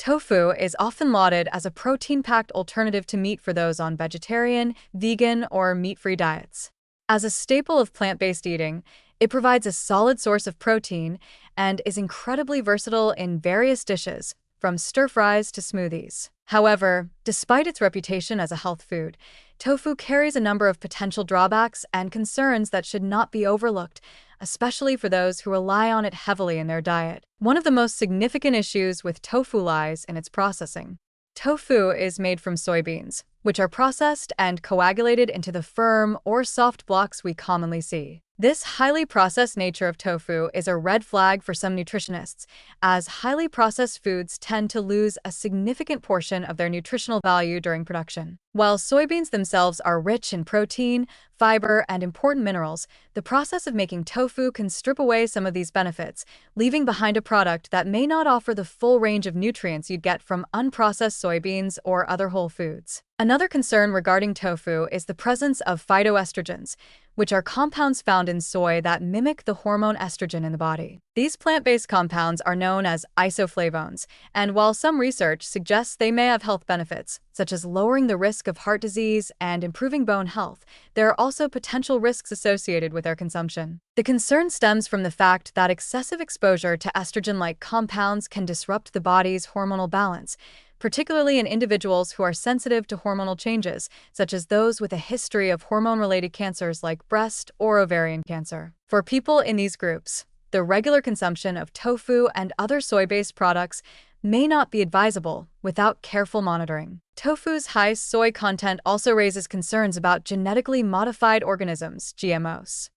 Tofu is often lauded as a protein-packed alternative to meat for those on vegetarian, vegan, or meat-free diets. As a staple of plant-based eating, it provides a solid source of protein and is incredibly versatile in various dishes, from stir-fries to smoothies. However, despite its reputation as a health food, tofu carries a number of potential drawbacks and concerns that should not be overlooked, especially for those who rely on it heavily in their diet. One of the most significant issues with tofu lies in its processing. Tofu is made from soybeans, which are processed and coagulated into the firm or soft blocks we commonly see. This highly processed nature of tofu is a red flag for some nutritionists, as highly processed foods tend to lose a significant portion of their nutritional value during production. While soybeans themselves are rich in protein, fiber, and important minerals, the process of making tofu can strip away some of these benefits, leaving behind a product that may not offer the full range of nutrients you'd get from unprocessed soybeans or other whole foods. Another concern regarding tofu is the presence of phytoestrogens, which are compounds found in soy that mimic the hormone estrogen in the body. These plant-based compounds are known as isoflavones, and while some research suggests they may have health benefits, such as lowering the risk of heart disease and improving bone health, there are also potential risks associated with their consumption. The concern stems from the fact that excessive exposure to estrogen-like compounds can disrupt the body's hormonal balance, particularly in individuals who are sensitive to hormonal changes, such as those with a history of hormone-related cancers like breast or ovarian cancer. For people in these groups, the regular consumption of tofu and other soy-based products may not be advisable without careful monitoring. Tofu's high soy content also raises concerns about genetically modified organisms, GMOs.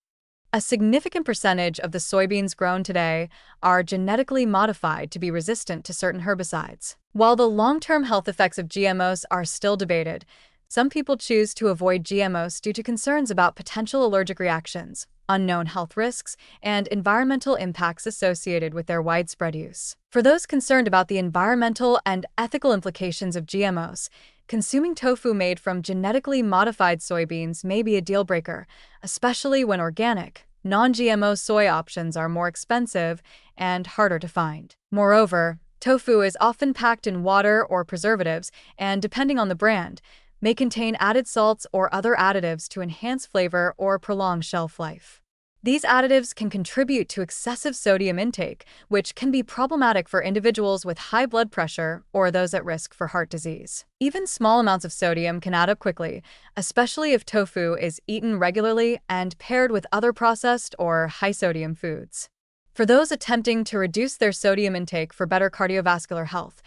A significant percentage of the soybeans grown today are genetically modified to be resistant to certain herbicides. While the long-term health effects of GMOs are still debated, some people choose to avoid GMOs due to concerns about potential allergic reactions, unknown health risks, and environmental impacts associated with their widespread use. For those concerned about the environmental and ethical implications of GMOs, consuming tofu made from genetically modified soybeans may be a deal-breaker, especially when organic, non-GMO soy options are more expensive and harder to find. Moreover, tofu is often packed in water or preservatives and, depending on the brand, may contain added salts or other additives to enhance flavor or prolong shelf life. These additives can contribute to excessive sodium intake, which can be problematic for individuals with high blood pressure or those at risk for heart disease. Even small amounts of sodium can add up quickly, especially if tofu is eaten regularly and paired with other processed or high-sodium foods. For those attempting to reduce their sodium intake for better cardiovascular health,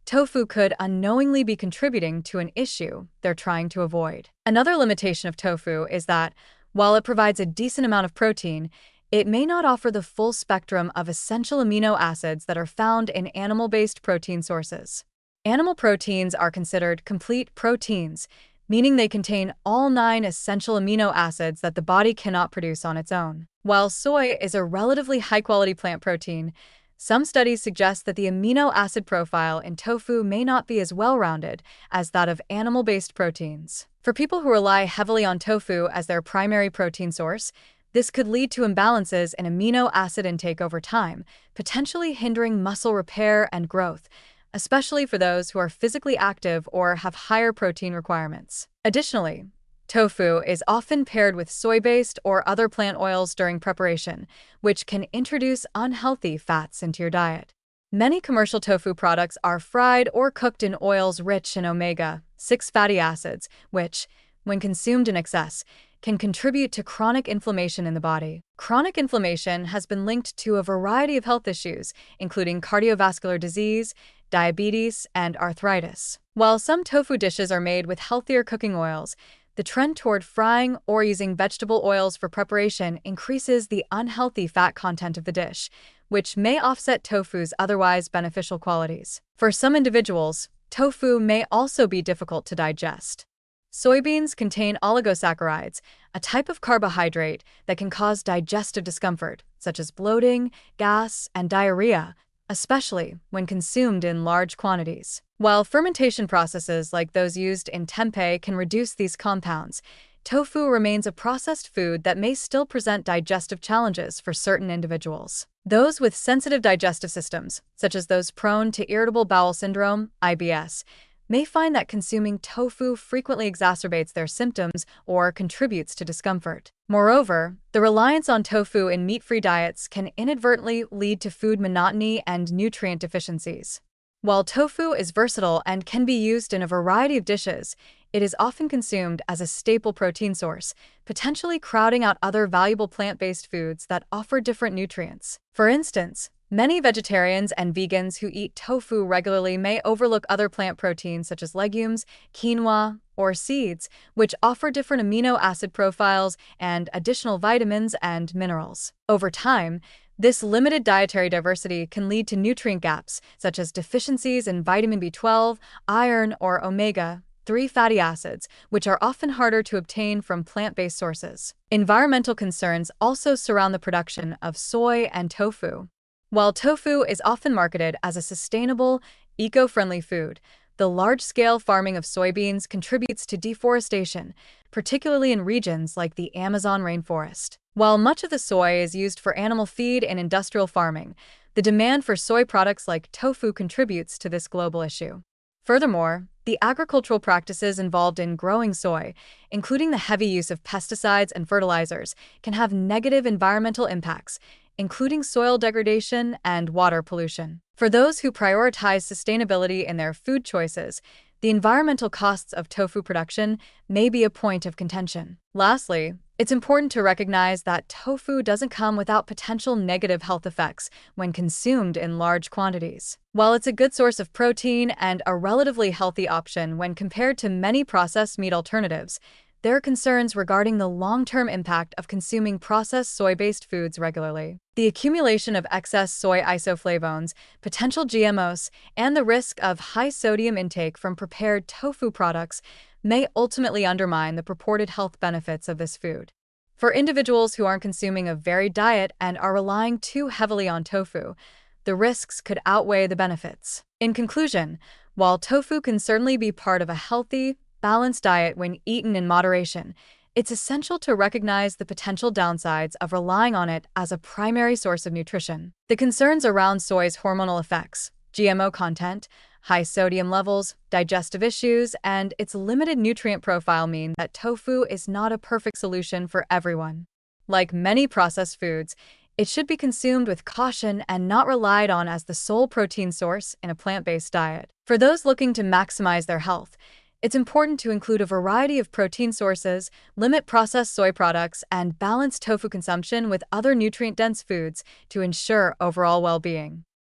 tofu could unknowingly be contributing to an issue they're trying to avoid. Another limitation of tofu is that, while it provides a decent amount of protein, it may not offer the full spectrum of essential amino acids that are found in animal-based protein sources. Animal proteins are considered complete proteins, meaning they contain all 9 essential amino acids that the body cannot produce on its own. While soy is a relatively high-quality plant protein, some studies suggest that the amino acid profile in tofu may not be as well-rounded as that of animal-based proteins. For people who rely heavily on tofu as their primary protein source, this could lead to imbalances in amino acid intake over time, potentially hindering muscle repair and growth, especially for those who are physically active or have higher protein requirements. Additionally, tofu is often paired with soy-based or other plant oils during preparation, which can introduce unhealthy fats into your diet. Many commercial tofu products are fried or cooked in oils rich in omega-6 fatty acids, which, when consumed in excess, can contribute to chronic inflammation in the body. Chronic inflammation has been linked to a variety of health issues, including cardiovascular disease, diabetes, and arthritis. While some tofu dishes are made with healthier cooking oils, the trend toward frying or using vegetable oils for preparation increases the unhealthy fat content of the dish, which may offset tofu's otherwise beneficial qualities. For some individuals, tofu may also be difficult to digest. Soybeans contain oligosaccharides, a type of carbohydrate that can cause digestive discomfort, such as bloating, gas, and diarrhea, especially when consumed in large quantities. While fermentation processes like those used in tempeh can reduce these compounds, tofu remains a processed food that may still present digestive challenges for certain individuals. Those with sensitive digestive systems, such as those prone to irritable bowel syndrome, IBS, may find that consuming tofu frequently exacerbates their symptoms or contributes to discomfort. Moreover, the reliance on tofu in meat-free diets can inadvertently lead to food monotony and nutrient deficiencies. While tofu is versatile and can be used in a variety of dishes, it is often consumed as a staple protein source, potentially crowding out other valuable plant-based foods that offer different nutrients. For instance, many vegetarians and vegans who eat tofu regularly may overlook other plant proteins such as legumes, quinoa, or seeds, which offer different amino acid profiles and additional vitamins and minerals. Over time, this limited dietary diversity can lead to nutrient gaps, such as deficiencies in vitamin B12, iron, or omega-3 fatty acids, which are often harder to obtain from plant-based sources. Environmental concerns also surround the production of soy and tofu. While tofu is often marketed as a sustainable, eco-friendly food, the large-scale farming of soybeans contributes to deforestation, particularly in regions like the Amazon rainforest. While much of the soy is used for animal feed and industrial farming, the demand for soy products like tofu contributes to this global issue. Furthermore, the agricultural practices involved in growing soy, including the heavy use of pesticides and fertilizers, can have negative environmental impacts, including soil degradation and water pollution. For those who prioritize sustainability in their food choices, the environmental costs of tofu production may be a point of contention. Lastly, it's important to recognize that tofu doesn't come without potential negative health effects when consumed in large quantities. While it's a good source of protein and a relatively healthy option when compared to many processed meat alternatives, there are concerns regarding the long-term impact of consuming processed soy-based foods regularly. The accumulation of excess soy isoflavones, potential GMOs, and the risk of high sodium intake from prepared tofu products may ultimately undermine the purported health benefits of this food. For individuals who aren't consuming a varied diet and are relying too heavily on tofu, the risks could outweigh the benefits. In conclusion, while tofu can certainly be part of a healthy, balanced diet when eaten in moderation, it's essential to recognize the potential downsides of relying on it as a primary source of nutrition. The concerns around soy's hormonal effects, GMO content, high sodium levels, digestive issues, and its limited nutrient profile mean that tofu is not a perfect solution for everyone. Like many processed foods, it should be consumed with caution and not relied on as the sole protein source in a plant-based diet. For those looking to maximize their health, it's important to include a variety of protein sources, limit processed soy products, and balance tofu consumption with other nutrient-dense foods to ensure overall well-being.